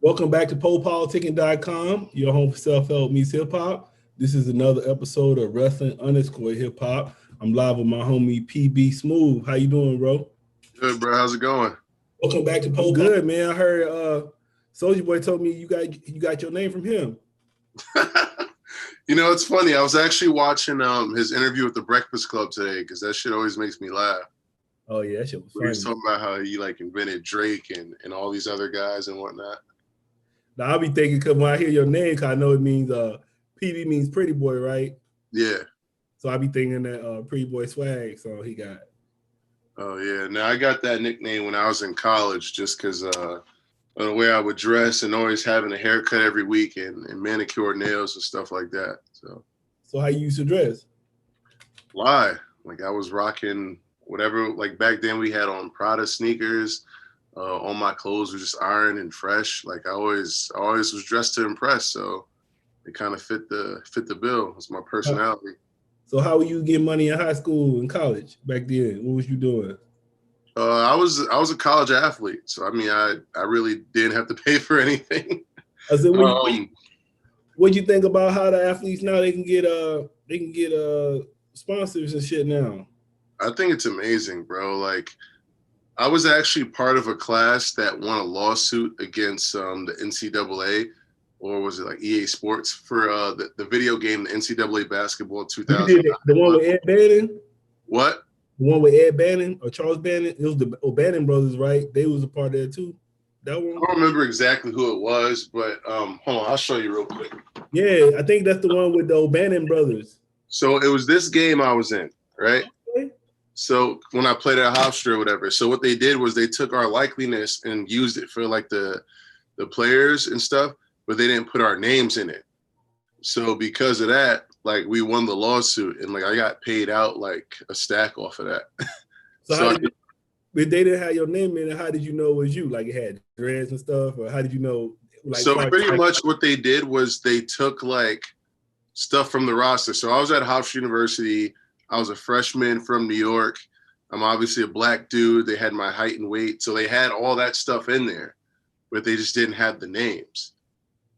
Welcome back to popolitickin.com, your home for self-help meets hip-hop. This is another episode of Wrestling _ Hip Hop. I'm live with my homie PB Smooth. How you doing, bro? Good, bro. How's it going? Welcome back to Pole. Good, man. I heard Soulja Boy told me you got your name from him. It's funny. I was actually watching his interview with the Breakfast Club today because that shit always makes me laugh. Oh yeah, that shit was funny. He was talking about how he invented Drake and all these other guys and whatnot. Now I'll be thinking because when I hear your name, cause I know it means PB means pretty boy, right? Yeah. So I'll be thinking that pretty boy swag. So he got. Oh yeah. Now I got that nickname when I was in college just because of the way I would dress and always having a haircut every week and manicured nails and stuff like that. So how you used to dress? Why? I was rocking whatever. Back then we had on Prada sneakers. All my clothes were just ironed and fresh. I always was dressed to impress. So it kind of fit the bill. It's my personality. So how were you getting money in high school and college back then? What was you doing? I was a college athlete, so I really didn't have to pay for anything. I said, what'd you think about how the athletes now they can get sponsors and shit now? I think it's amazing, bro. I was actually part of a class that won a lawsuit against the NCAA, or was it EA Sports for the video game, the NCAA basketball 2000. The one with Ed Bannon? What? The one with Ed Bannon or Charles Bannon? It was the O'Bannon brothers, right? They was a part of that too. That one. I don't remember exactly who it was, but hold on, I'll show you real quick. Yeah, I think that's the one with the O'Bannon brothers. So it was this game I was in, right? Okay. So when I played at Hofstra or whatever, so what they did was they took our likeliness and used it for the players and stuff, but they didn't put our names in it. So because of that, we won the lawsuit and I got paid out a stack off of that. So but they didn't have your name in it, how did you know it was you? It had dreads and stuff, or how did you know? So pretty much what they did was they took stuff from the roster. So I was at Hofstra University. I was a freshman from New York. I'm obviously a black dude. They had my height and weight. So they had all that stuff in there, but they just didn't have the names.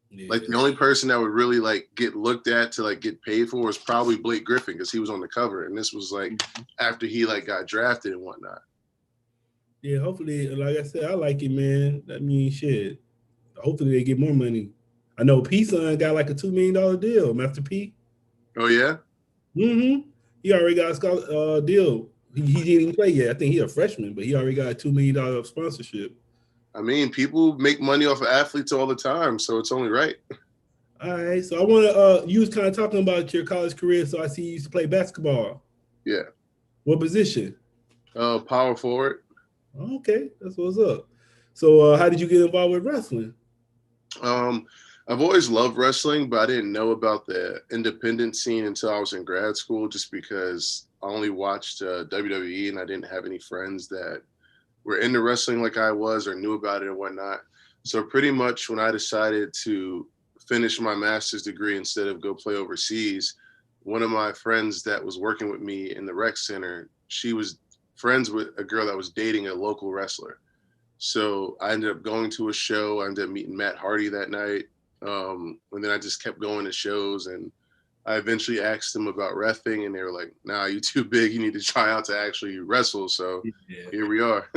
Yeah. The only person that would really get looked at to get paid for was probably Blake Griffin because he was on the cover. And this was after he got drafted and whatnot. Yeah, hopefully, like I said, I like it, man. That means shit. Hopefully they get more money. I know P-Son got a $2 million deal, Master P. Oh, yeah? Mm-hmm. He already got a deal. He didn't even play yet. I think he's a freshman, but he already got a $2 million sponsorship. People make money off of athletes all the time, so it's only right. All right, so I want to, you was kind of talking about your college career, so I see you used to play basketball. Yeah. What position? Power forward. Okay, that's what's up. So how did you get involved with wrestling? I've always loved wrestling, but I didn't know about the independent scene until I was in grad school just because I only watched WWE and I didn't have any friends that were into wrestling like I was or knew about it and whatnot. So pretty much when I decided to finish my master's degree instead of go play overseas, one of my friends that was working with me in the rec center, she was friends with a girl that was dating a local wrestler. So I ended up going to a show. I ended up meeting Matt Hardy that night. And then I just kept going to shows and I eventually asked them about reffing and they were like, nah, you too big. You need to try out to actually wrestle. So Here we are.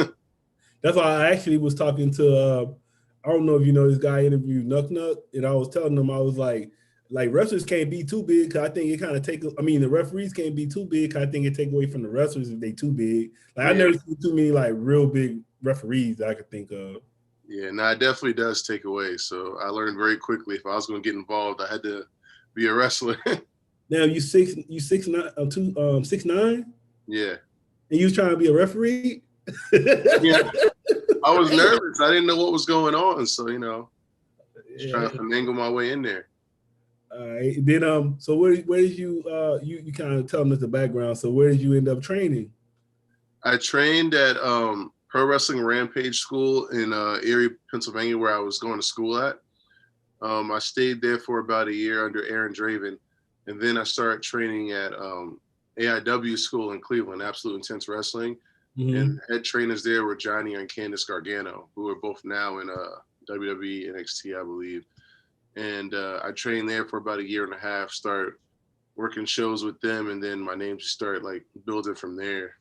That's why I actually was talking to, I don't know if you know this guy interviewed Nuck Nuck, and I was telling them, I was like wrestlers can't be too big because I think it kind of the referees can't be too big because I think it take away from the wrestlers if they too big. I never seen too many real big referees that I could think of. Yeah, no, it definitely does take away. So I learned very quickly if I was going to get involved, I had to be a wrestler. Now you 6'9"? Yeah. And you was trying to be a referee? Yeah. I was nervous. I didn't know what was going on. So, just trying to finagle my way in there. All right. Then so where did you you kind of tell us the background. So where did you end up training? I trained at Pro Wrestling Rampage School in Erie, Pennsylvania, where I was going to school at. I stayed there for about a year under Aaron Draven. And then I started training at AIW school in Cleveland, Absolute Intense Wrestling. And head trainers there were Johnny and Candice Gargano, who are both now in WWE NXT, I believe. And I trained there for about a year and a half, start working shows with them, and then my name just started like building from there.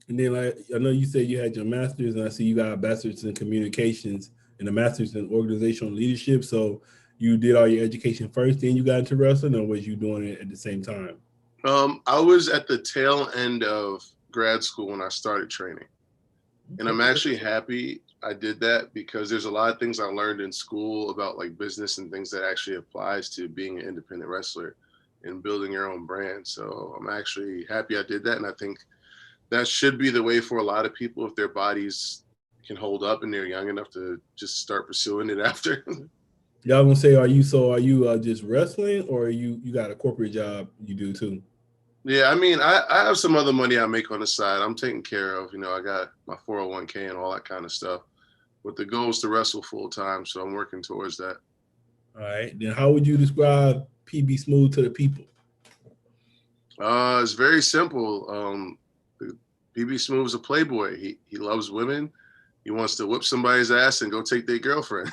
And then, like, I know you said you had your master's, and I see you got a bachelor's in communications and a master's in organizational leadership. So you did all your education first, then you got into wrestling, or was you doing it at the same time? I was at the tail end of grad school when I started training. And I'm actually happy I did that because there's a lot of things I learned in school about like business and things that actually applies to being an independent wrestler and building your own brand. So I'm actually happy I did that. And I think that should be the way for a lot of people if their bodies can hold up and they're young enough to just start pursuing it after. Y'all gonna say, are you just wrestling, or you got a corporate job you do too? Yeah, I mean, I have some other money I make on the side. I'm taken care of. You know, I got my 401k and all that kind of stuff. But the goal is to wrestle full time, so I'm working towards that. All right. Then how would you describe PB Smooth to the people? It's very simple. PB Smooth is a playboy. He loves women. He wants to whip somebody's ass and go take their girlfriend.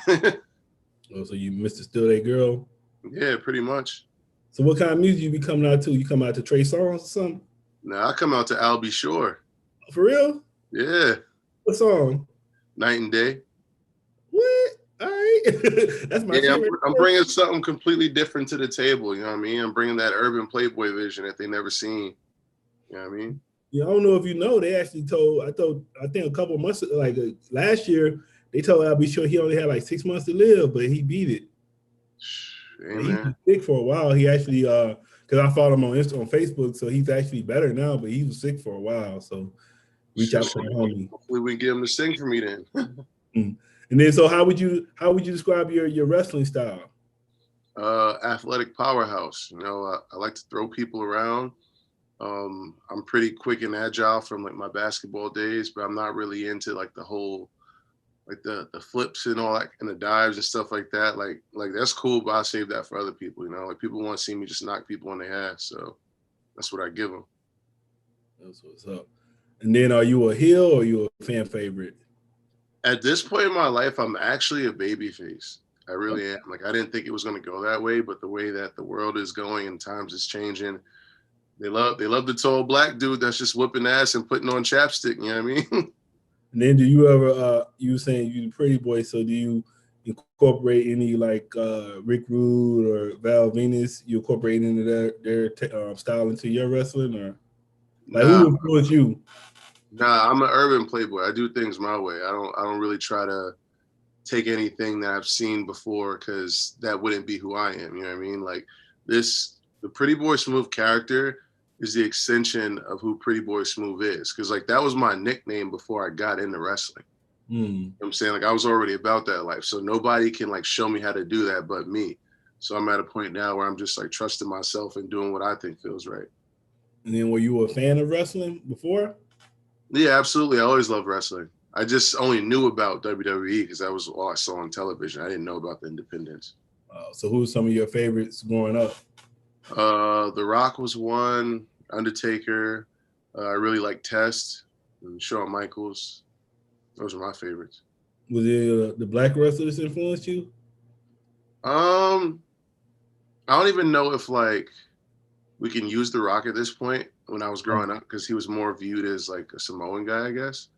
Oh, so you Mr. Still That Girl? Yeah, pretty much. So what kind of music you be coming out to? You come out to Trey Songz or something? Now I come out to Albie Shore. For real? Yeah. What song? Night and Day. What? All right. That's my favorite. I'm bringing something completely different to the table. You know what I mean? I'm bringing that urban playboy vision that they never seen. You know what I mean? Yeah, I don't know if you know, they actually I think a couple of months, like last year, they told Albie Shore he only had like 6 months to live, but he beat it. Hey, he was sick for a while. He actually, because I followed him on Facebook, so he's actually better now, but he was sick for a while. So reach out to the homie. Hopefully we can get him to sing for me then. And then, so how would you describe your wrestling style? Athletic powerhouse. You know, I like to throw people around. I'm pretty quick and agile from like my basketball days, but I'm not really into like the whole like the flips and all that and the dives and stuff like that. Like that's cool, but I save that for other people. You know, like people want to see me just knock people on their ass, so that's what I give them. That's what's up. And then, are you a heel or are you a fan favorite? At this point in my life, I'm actually a baby face. I really am. Like I didn't think it was going to go that way, but the way that the world is going and times is changing, they love the tall black dude that's just whipping ass and putting on chapstick. You know what I mean? And then, do you ever? You were saying you the pretty boy, so do you incorporate any like Rick Rude or Val Venus? You incorporate into their style into your wrestling, or like who influenced you? Nah, I'm an urban playboy. I do things my way. I don't really try to take anything that I've seen before because that wouldn't be who I am. You know what I mean? Like the Pretty Boy Smooth character is the extension of who Pretty Boy Smooth is. Because like that was my nickname before I got into wrestling. You know what I'm saying? Like I was already about that life. So nobody can like show me how to do that but me. So I'm at a point now where I'm just like trusting myself and doing what I think feels right. And then, were you a fan of wrestling before? Yeah, absolutely. I always loved wrestling. I just only knew about WWE because that was all I saw on television. I didn't know about the independents. So who's some of your favorites growing up? The Rock was one. Undertaker. I really like Test and Shawn Michaels. Those are my favorites. Was it the black wrestlers influenced you? I don't even know if like we can use The Rock at this point when I was growing up because he was more viewed as like a Samoan guy, I guess.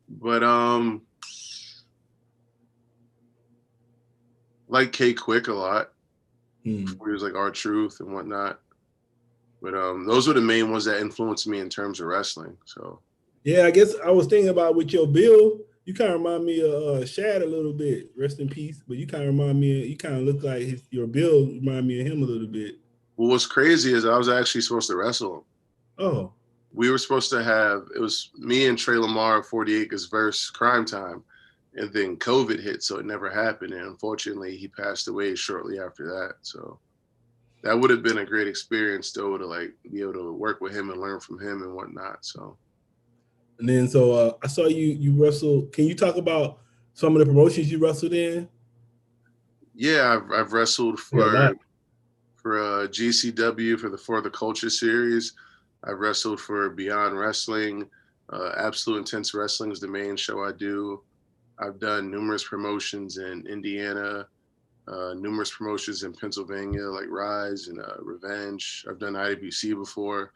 But like K Quick a lot. Before he was like R-Truth and whatnot. But those were the main ones that influenced me in terms of wrestling. So yeah, I guess I was thinking about with your build, you kind of remind me of Shad a little bit. Rest in peace. But you kind of remind me. You kind of look like your build remind me of him a little bit. Well, what's crazy is I was actually supposed to wrestle him. Oh. We were supposed to have, it was me and Trey Lamar, 40 Acres versus Crime Time. And then COVID hit, so it never happened. And unfortunately, he passed away shortly after that. So that would have been a great experience still to like be able to work with him and learn from him and whatnot. So. And then, so I saw you wrestle. Can you talk about some of the promotions you wrestled in? Yeah, I've wrestled for GCW for the For the Culture series. I've wrestled for Beyond Wrestling. Absolute Intense Wrestling is the main show I do. I've done numerous promotions in Indiana, numerous promotions in Pennsylvania, like Rise and Revenge. I've done IWC before.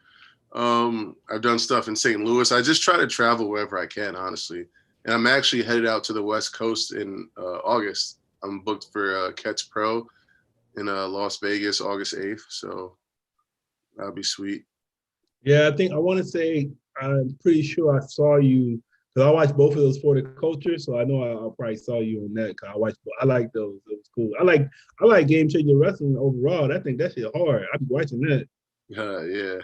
I've done stuff in St. Louis. I just try to travel wherever I can, honestly. And I'm actually headed out to the West Coast in August. I'm booked for Catch Pro in Las Vegas, August 8th. So that'll be sweet. Yeah, I think I want to say I'm pretty sure I saw you because I watched both of those for the culture, so I know I probably saw you on that. Cause I watched, I like those. It was cool. I like Game Changer Wrestling overall. I think that shit hard. I be watching that. Yeah.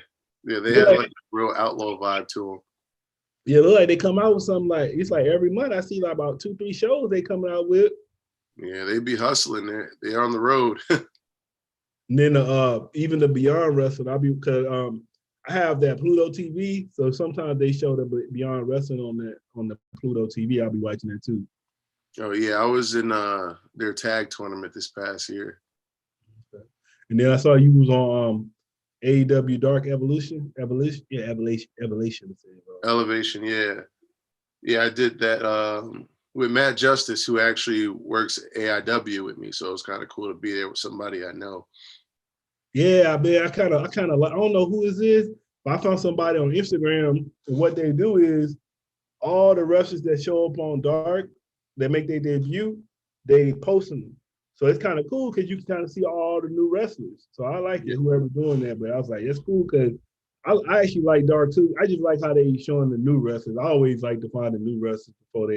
Yeah, they It look have like, like a real outlaw vibe to them. yeah, it look like they come out with something like it's like every month I see like about 2-3 shows they coming out with. Yeah, they be hustling there. They're on the road. And then even the Beyond Wrestling, I be because I have that Pluto TV, so sometimes they show the Beyond Wrestling on the Pluto TV. I'll be watching that too. Oh yeah, I was in their tag tournament this past year. And then I saw you was on AEW Dark Evolution. Elevation, yeah. Yeah, I did that with Matt Justice, who actually works AIW with me. So it was kind of cool to be there with somebody I know. Yeah, I mean, I kind of like I don't know who this is, but I found somebody on Instagram, and what they do is all the wrestlers that show up on Dark that make their debut, they post them. So it's kind of cool because you can kind of see all the new wrestlers. So I like it, whoever's doing that. But I was like, it's cool because I actually like Dark too. I just like how they showing the new wrestlers. I always like to find the new wrestlers before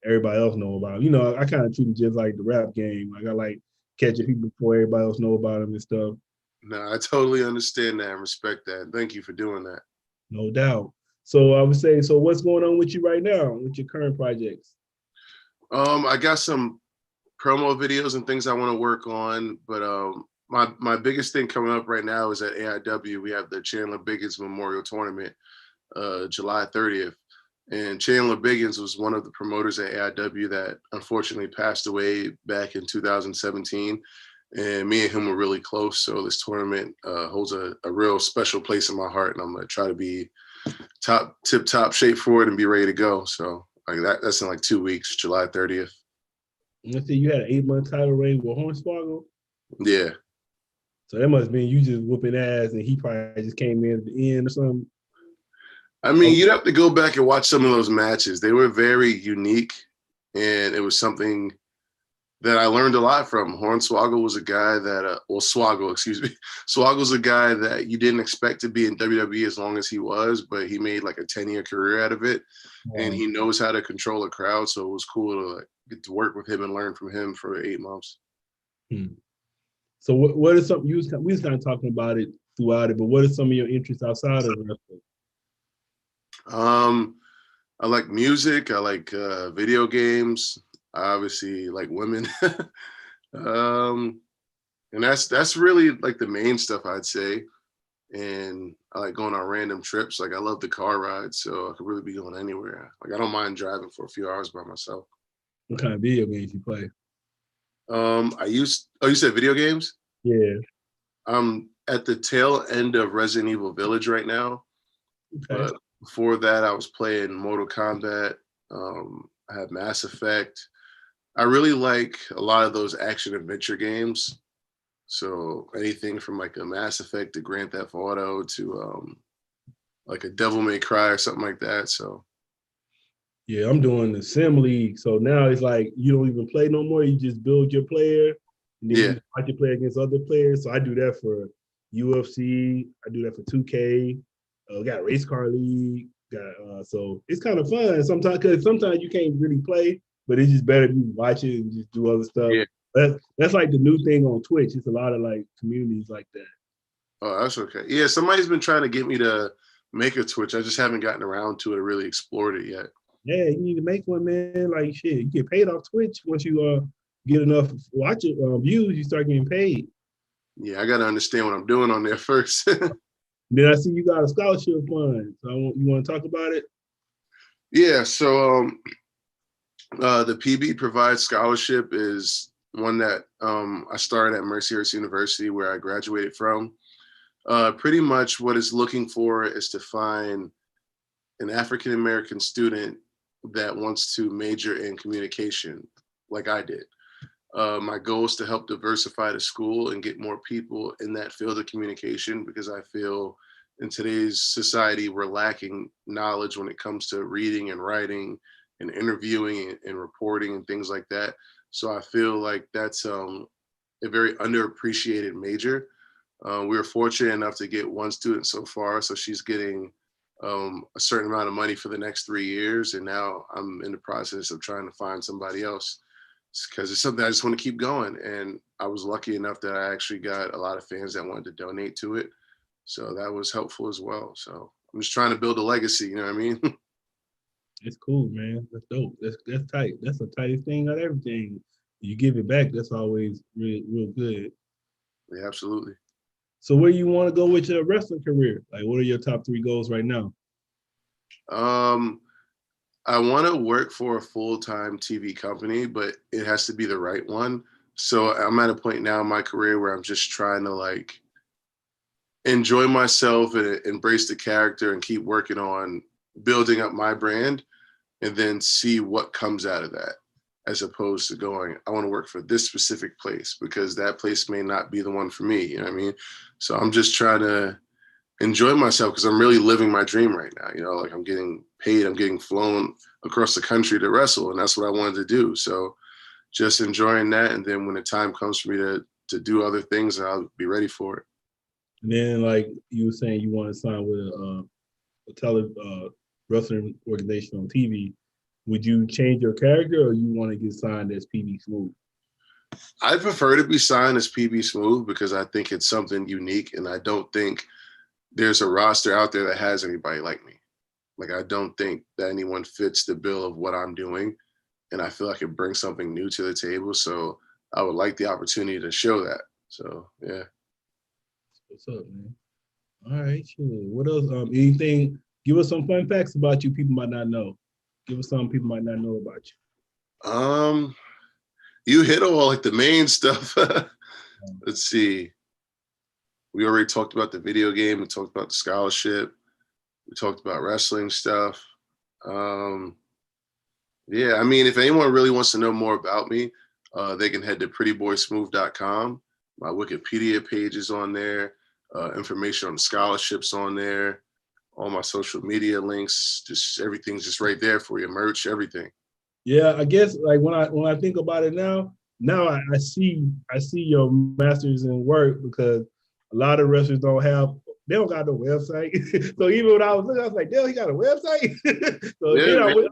everybody else know about them. You know, I kind of treat it just like the rap game. Like I like catching people before everybody else know about them and stuff. No, I totally understand that and respect that. Thank you for doing that. No doubt. So I would say, so what's going on with you right now with your current projects? I got some promo videos and things I want to work on, but my biggest thing coming up right now is at AIW. We have the Chandler Biggins Memorial Tournament, July 30th. And Chandler Biggins was one of the promoters at AIW that unfortunately passed away back in 2017. And me and him were really close. So this tournament holds a real special place in my heart. And I'm going to try to be tip top shape for it and be ready to go. So like that's in like 2 weeks, July 30th. Let's see, you had an 8-month title reign with Hornswoggle. Yeah. So that must mean you just whooping ass and he probably just came in at the end or something. I mean, you'd have to go back and watch some of those matches. They were very unique, and it was something that I learned a lot from. Hornswoggle was a guy that, Swoggle, excuse me. Swoggle's a guy that you didn't expect to be in WWE as long as he was, but he made like a 10-year career out of it, and he knows how to control a crowd. So it was cool to like, get to work with him and learn from him for 8 months. So what is something we was kind of talking about it throughout it, but what are some of your interests outside of wrestling? I like music. I like video games. I obviously like women. And that's really like the main stuff I'd say. And I like going on random trips. Like I love the car rides, so I could really be going anywhere. Like I don't mind driving for a few hours by myself. What kind of video games you play? You said video games? Yeah. I'm at the tail end of Resident Evil Village right now. Okay. But before that, I was playing Mortal Kombat. I had Mass Effect. I really like a lot of those action adventure games. So anything from like a Mass Effect to Grand Theft Auto to like a Devil May Cry or something like that. So yeah, I'm doing the Sim League. So now it's like you don't even play no more. You just build your player and then you watch you play against other players. So I do that for UFC. I do that for 2K. Got Race Car League. So it's kind of fun sometimes because sometimes you can't really play, but it's just better if you watch it and just do other stuff. Yeah. That's like the new thing on Twitch. It's a lot of like communities like that. Oh, that's okay. Yeah, somebody's been trying to get me to make a Twitch. I just haven't gotten around to it, really explored it yet. Yeah, you need to make one, man. Like shit, you get paid off Twitch once you get enough views. You start getting paid. Yeah, I got to understand what I'm doing on there first. Then I see you got a scholarship fund. So you want to talk about it? Yeah. So the PB Provides Scholarship is one that I started at Mercyhurst University, where I graduated from. Pretty much what it's looking for is to find an African American student that wants to major in communication, like I did. My goal is to help diversify the school and get more people in that field of communication, because I feel in today's society we're lacking knowledge when it comes to reading and writing and interviewing and reporting and things like that. So I feel like that's a very underappreciated major. We were fortunate enough to get one student so far, so she's getting a certain amount of money for the next 3 years, and now I'm in the process of trying to find somebody else, because it's something I just want to keep going. And I was lucky enough that I actually got a lot of fans that wanted to donate to it, so that was helpful as well. So I'm just trying to build a legacy, you know what I mean? It's cool, man. That's dope. That's tight. That's the tightest thing out of everything. You give it back. That's always real good. Yeah, absolutely. So where you want to go with your wrestling career? Like, what are your top 3 goals right now? um I want to work for a full-time TV company, but it has to be the right one. So I'm at a point now in my career where I'm just trying to like enjoy myself and embrace the character and keep working on building up my brand, and then see what comes out of that, as opposed to going, I want to work for this specific place because that place may not be the one for me. You know what I mean? So I'm just trying to enjoy myself because I'm really living my dream right now. You know, like I'm getting paid, I'm getting flown across the country to wrestle, and that's what I wanted to do. So just enjoying that, and then when the time comes for me to do other things, I'll be ready for it. And then, like you were saying, you want to sign with wrestling organization on TV. Would you change your character, or you want to get signed as PB Smooth? I prefer to be signed as PB Smooth because I think it's something unique, and I don't think there's a roster out there that has anybody like me. Like, I don't think that anyone fits the bill of what I'm doing, and I feel like it brings something new to the table. So I would like the opportunity to show that. So yeah. What's up, man? All right, sure. What else? Anything? Give us some fun facts about you people might not know. Give us something people might not know about you. Um, you hit all like the main stuff. Let's see. We already talked about the video game. We talked about the scholarship. We talked about wrestling stuff. Um, yeah, I mean, if anyone really wants to know more about me, they can head to prettyboysmooth.com. My Wikipedia page is on there. Information on the scholarships on there. All my social media links, just everything's just right there for you. Merch, everything. Yeah, I guess like when I think about it now I see your masters in work, because a lot of wrestlers they don't got no website. So even when I was looking, I was like, damn, he got a website. So Yeah, then man.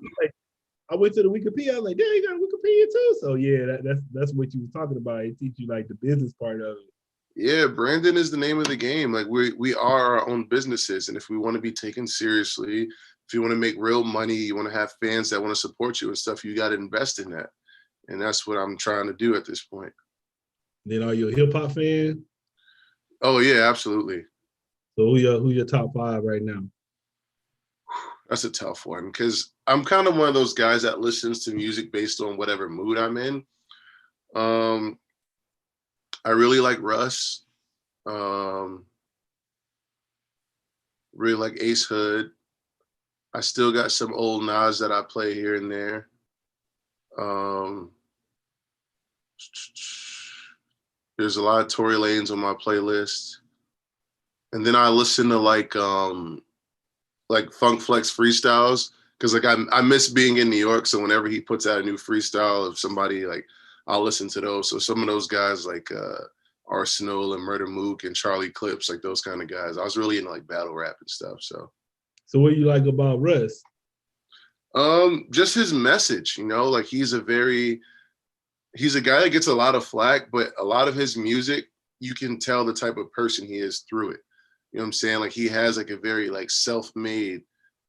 I went to the Wikipedia. I was like, damn, he got a Wikipedia too. So yeah, that's what you was talking about. It teach you like the business part of it. Yeah, branding is the name of the game. Like we are our own businesses, and if we want to be taken seriously, if you want to make real money, you want to have fans that want to support you and stuff, you got to invest in that, and that's what I'm trying to do at this point. Then are you a hip hop fan? Oh yeah, absolutely. So who your top 5 right now? That's a tough one because I'm kind of one of those guys that listens to music based on whatever mood I'm in. Um, I really like Russ. Um, really like Ace Hood. I still got some old Nas that I play here and there. Um, there's a lot of Tory Lanez on my playlist, and then I listen to like Funk Flex freestyles because like I miss being in New York. So whenever he puts out a new freestyle of somebody, like I'll listen to those. So some of those guys like Arsenal and Murder Mook and Charlie Clips, like those kind of guys. I was really into like battle rap and stuff. So what do you like about Russ? Just his message, you know, like he's a guy that gets a lot of flack, but a lot of his music, you can tell the type of person he is through it. You know what I'm saying? Like he has like a very like self-made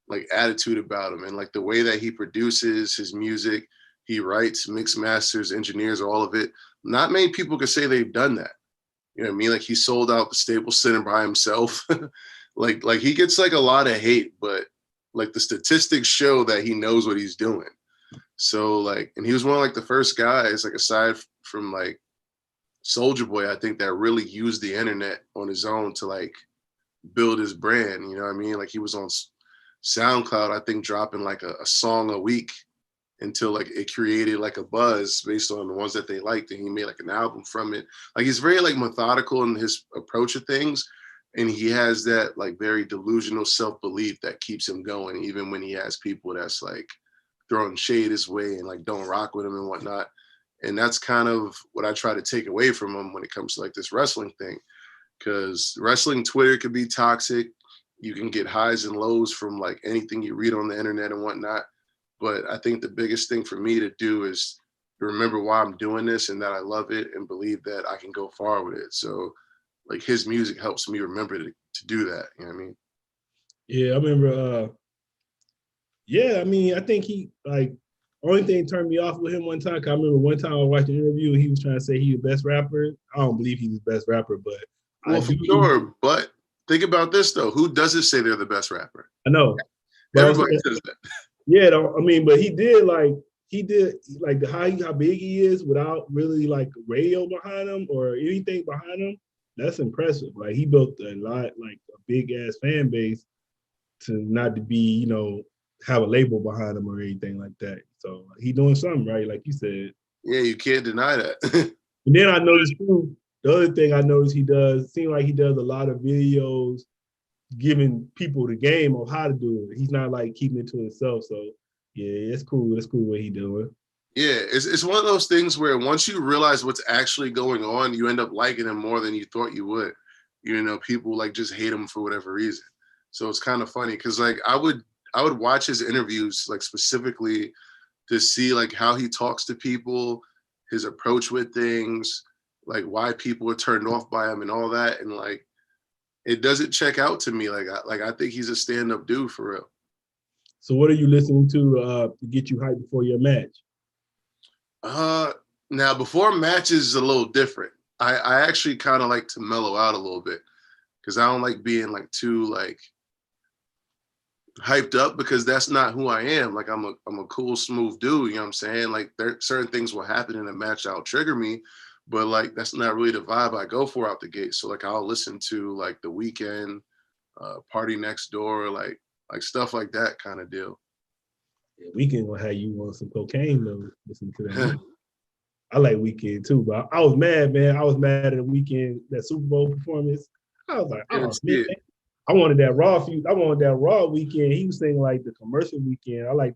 like attitude about him, and like the way that he produces his music, he writes, mix masters, engineers, all of it. Not many people could say they've done that. You know what I mean? Like he sold out the Staples Center by himself. like he gets like a lot of hate, but like the statistics show that he knows what he's doing. So like, and he was one of like the first guys, like aside from like Soldier Boy, I think that really used the internet on his own to like build his brand. You know what I mean? Like he was on SoundCloud, I think, dropping like a song a week until like it created like a buzz based on the ones that they liked, and he made like an album from it. Like he's very like methodical in his approach to things, and he has that like very delusional self-belief that keeps him going even when he has people that's like throwing shade his way and like don't rock with him and whatnot. And that's kind of what I try to take away from him when it comes to like this wrestling thing, because wrestling Twitter could be toxic. You can get highs and lows from like anything you read on the internet and whatnot. But I think the biggest thing for me to do is to remember why I'm doing this and that I love it and believe that I can go far with it. So like his music helps me remember to do that. You know what I mean? Yeah, I remember. Yeah, I mean, I think he like only thing turned me off with him one time. 'Cause I remember one time I watched an interview and he was trying to say he the best rapper. I don't believe he's the best rapper, but I Well, for do. sure. But think about this though. Who doesn't say they're the best rapper? I know, but I'm Everybody saying, says that. yeah, I mean, but he did like the how big he is without really like radio behind him or anything behind him. That's impressive. Like he built a lot, like a big ass fan base to not to be, have a label behind him or anything like that. So he doing something right, like you said. Yeah, you can't deny that. And then I noticed too, the other thing I noticed he does, seem like he does a lot of videos giving people the game on how to do it. He's not like keeping it to himself. So yeah, it's cool. That's cool what he doing. Yeah, it's one of those things where once you realize what's actually going on, you end up liking him more than you thought you would. You know, people like just hate him for whatever reason. So it's kind of funny because like I would watch his interviews like specifically to see like how he talks to people, his approach with things, like why people are turned off by him and all that. And like it doesn't check out to me. I think he's a stand-up dude for real. So what are you listening to get you hyped before your match? Now before matches is a little different. I actually kind of like to mellow out a little bit because I don't like being like too like hyped up because that's not who I am. Like I'm a cool, smooth dude, you know what I'm saying? Like there certain things will happen in a match that'll trigger me, but like that's not really the vibe I go for out the gate. So like I'll listen to like The Weeknd, Party Next Door, like stuff like that kind of deal. Yeah, Weeknd gonna have you on some cocaine though. Listen to that. I like Weeknd too, but I was mad, man. I was mad at the Weeknd, that Super Bowl performance. I was like, Yeah, oh man, I wanted that Raw feud. I wanted that Raw Weeknd. He was saying like the commercial Weeknd. I like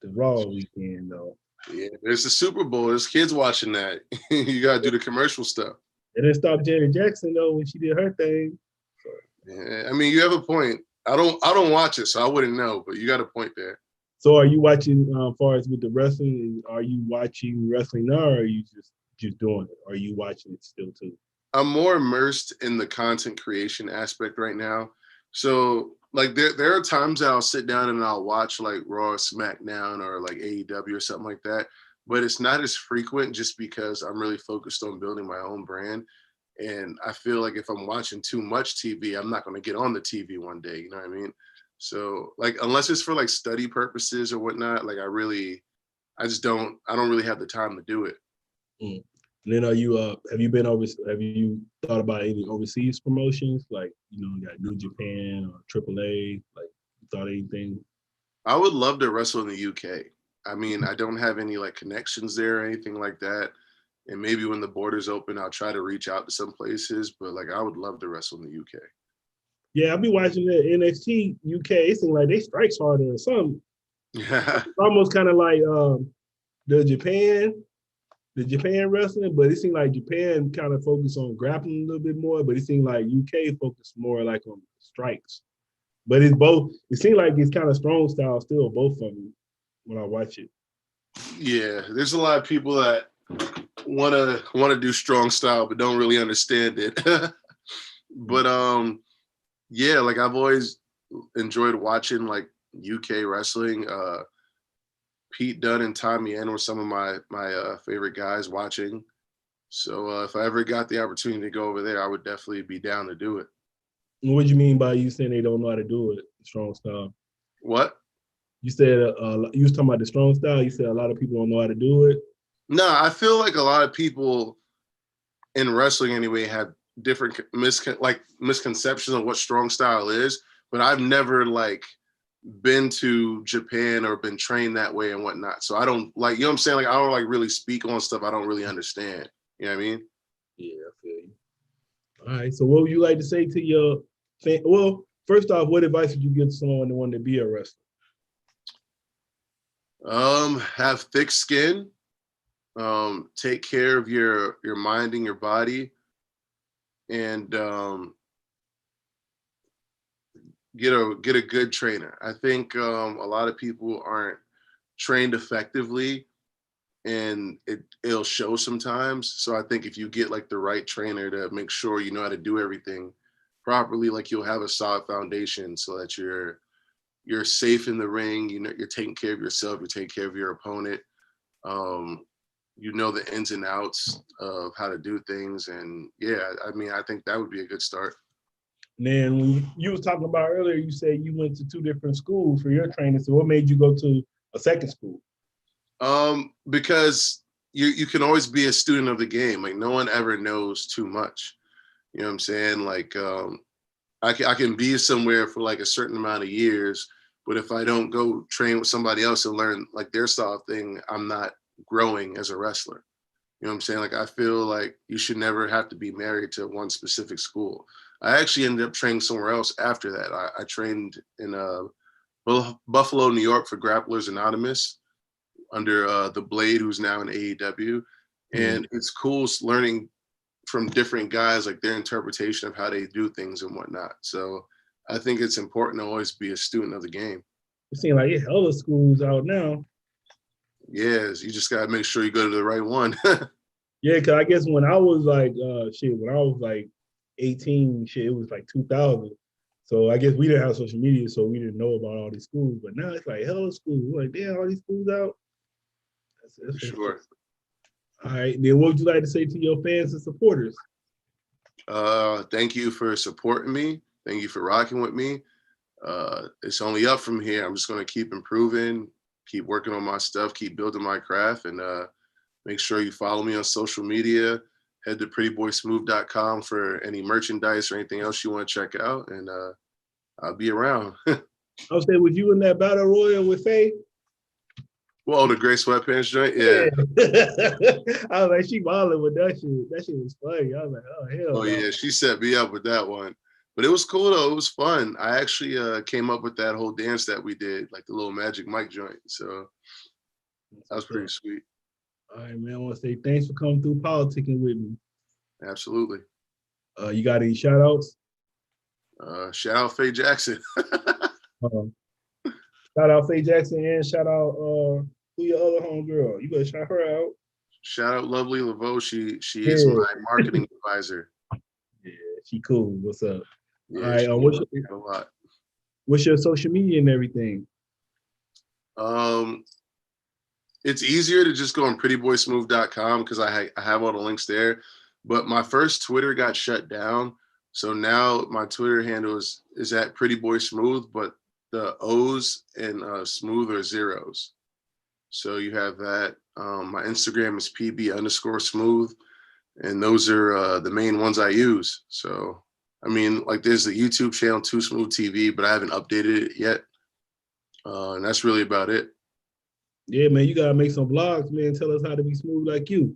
the Raw Weeknd though. yeah, there's the Super Bowl. There's kids watching that. You gotta do the commercial stuff. It didn't stop Janet Jackson though when she did her thing. So. Yeah, I mean, you have a point. I don't watch it, so I wouldn't know. But you got a point there. So are you watching? Far as with the wrestling, are you watching wrestling now, or are you just doing it? Or are you watching it still too? I'm more immersed in the content creation aspect right now. So like there are times that I'll sit down and I'll watch like Raw, SmackDown, or like AEW or something like that. But it's not as frequent just because I'm really focused on building my own brand. And I feel like if I'm watching too much TV, I'm not going to get on the TV one day. You know what I mean? So like, unless it's for like study purposes or whatnot, like I don't really have the time to do it. Mm. And then have you been over, have you thought about any overseas promotions? Like, you got New Japan or AAA, like you thought anything? I would love to wrestle in the UK. I mean, I don't have any like connections there or anything like that. And maybe when the borders open, I'll try to reach out to some places, but like I would love to wrestle in the UK. Yeah, I'll be watching the NXT UK. It seems like they strikes harder or something. Yeah. It's almost kind of like the Japan wrestling, but it seemed like Japan kind of focused on grappling a little bit more, but it seemed like UK focused more like on strikes. But it's both. It seemed like it's kind of strong style still, both of them when I watch it. Yeah, there's a lot of people that wanna do strong style but don't really understand it. But yeah, like I've always enjoyed watching like UK wrestling. Pete Dunne and Tommy Ann were some of my favorite guys watching. So if I ever got the opportunity to go over there, I would definitely be down to do it. What do you mean by you saying they don't know how to do it, strong style? What? You said you was talking about the strong style. You said a lot of people don't know how to do it. No, I feel like a lot of people in wrestling anyway have different misconceptions of what strong style is, but I've never like been to Japan or been trained that way and whatnot. So I don't like, you know what I'm saying? Like, I don't like really speak on stuff I don't really understand. You know what I mean? Yeah, I feel you. All right. So what would you like to say to your fan? Well, first off, what advice would you give to someone that wanted to be a wrestler? Have thick skin. Take care of your mind and your body, and get a good trainer. I think a lot of people aren't trained effectively, and it'll show sometimes. So I think if you get like the right trainer to make sure you know how to do everything properly, like you'll have a solid foundation so that you're safe in the ring. You know, you're taking care of yourself, you're taking care of your opponent. Um, you know the ins and outs of how to do things, and yeah, I mean, I think that would be a good start. And then when you was talking about earlier, you said you went to 2 different schools for your training. So what made you go to a second school? Because you can always be a student of the game. Like no one ever knows too much. You know what I'm saying? Like I can be somewhere for like a certain amount of years, but if I don't go train with somebody else and learn like their style thing, I'm not growing as a wrestler. You know what I'm saying? Like I feel like you should never have to be married to one specific school. I actually ended up training somewhere else after that. I trained in Buffalo, New York for Grapplers Anonymous under the Blade, who's now in AEW. And it's cool learning from different guys, like their interpretation of how they do things and whatnot. So I think it's important to always be a student of the game. It seems like it's hella schools out now. Yes, you just gotta make sure you go to the right one. Yeah, because I guess when I was like, when I was like 18, it was like 2000. So I guess we didn't have social media, so we didn't know about all these schools. But now it's like hella schools. We're like, damn, all these schools out. For sure. All right. Then what would you like to say to your fans and supporters? Thank you for supporting me. Thank you for rocking with me. It's only up from here. I'm just gonna keep improving, keep working on my stuff, keep building my craft, and make sure you follow me on social media. Head to prettyboysmooth.com for any merchandise or anything else you want to check out, and I'll be around. I'll say, was you in that battle royal with Faye? Well, the gray sweatpants joint, yeah. I was like, she balling with that shit. That shit was funny. I was like, oh hell. Oh yeah, she set me up with that one. But it was cool though. It was fun. I actually came up with that whole dance that we did, like the little Magic Mike joint. So that was pretty sweet. All right, man. I want to say thanks for coming through politicking with me. Absolutely. You got any shout outs? Shout out Faye Jackson. Shout out Faye Jackson and shout out who your other homegirl. You better shout her out. Shout out Lovely Laveau. She is my marketing advisor. Yeah, she cool. What's up? Yeah, all right. What's your social media and everything? It's easier to just go on prettyboysmooth.com because I have all the links there. But my first Twitter got shut down. So now my Twitter handle is at prettyboysmooth, but the O's and smooth are zeros. So you have that. My Instagram is pb_smooth. And those are the main ones I use. So, I mean, like there's the YouTube channel, Too Smooth TV, but I haven't updated it yet. And that's really about it. Yeah, man, you got to make some vlogs, man. Tell us how to be smooth like you.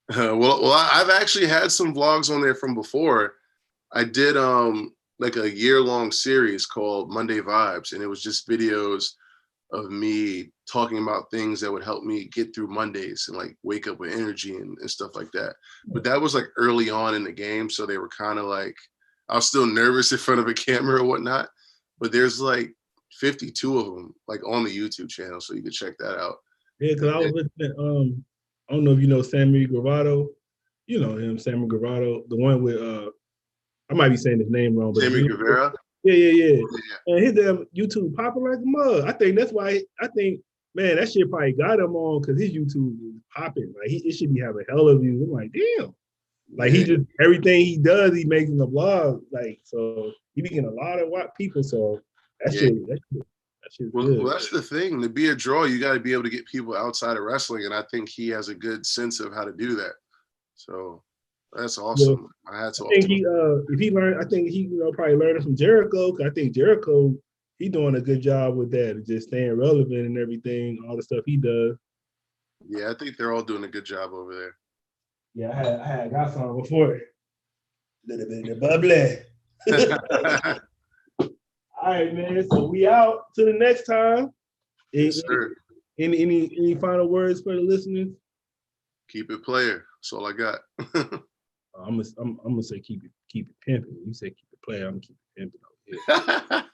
Well, I've actually had some vlogs on there from before. I did like a year-long series called Monday Vibes, and it was just videos of me talking about things that would help me get through Mondays and like wake up with energy and stuff like that. But that was like early on in the game. So they were kind of like, I was still nervous in front of a camera or whatnot, but there's like 52 of them like on the YouTube channel. So you can check that out. Yeah, because I was listening at, I don't know if you know Sammy Gravato. You know him, Sammy Gravato, the one with, I might be saying his name wrong, but Sammy Guevara. Yeah. And his damn YouTube popping like a mug. I think that's why. Man, that shit probably got him on because his YouTube is popping. Like it should be having hell of views. I'm like, damn. Like he just everything he does, he makes in the blog. Like so, he be getting a lot of people. So that shit. Well, that's the thing. To be a draw, you got to be able to get people outside of wrestling, and I think he has a good sense of how to do that. So that's awesome. I think if he learned, I think he probably learned from Jericho. Cause I think Jericho he doing a good job with that, just staying relevant and everything, all the stuff he does. Yeah, I think they're all doing a good job over there. Yeah, I had got some before. Little bit of bubbly. All right, man. So we out to the next time. Yes, sir. Any final words for the listeners? Keep it player. That's all I got. I'm gonna say keep it pimping. You say keep it player. I'm gonna keep it pimping over here.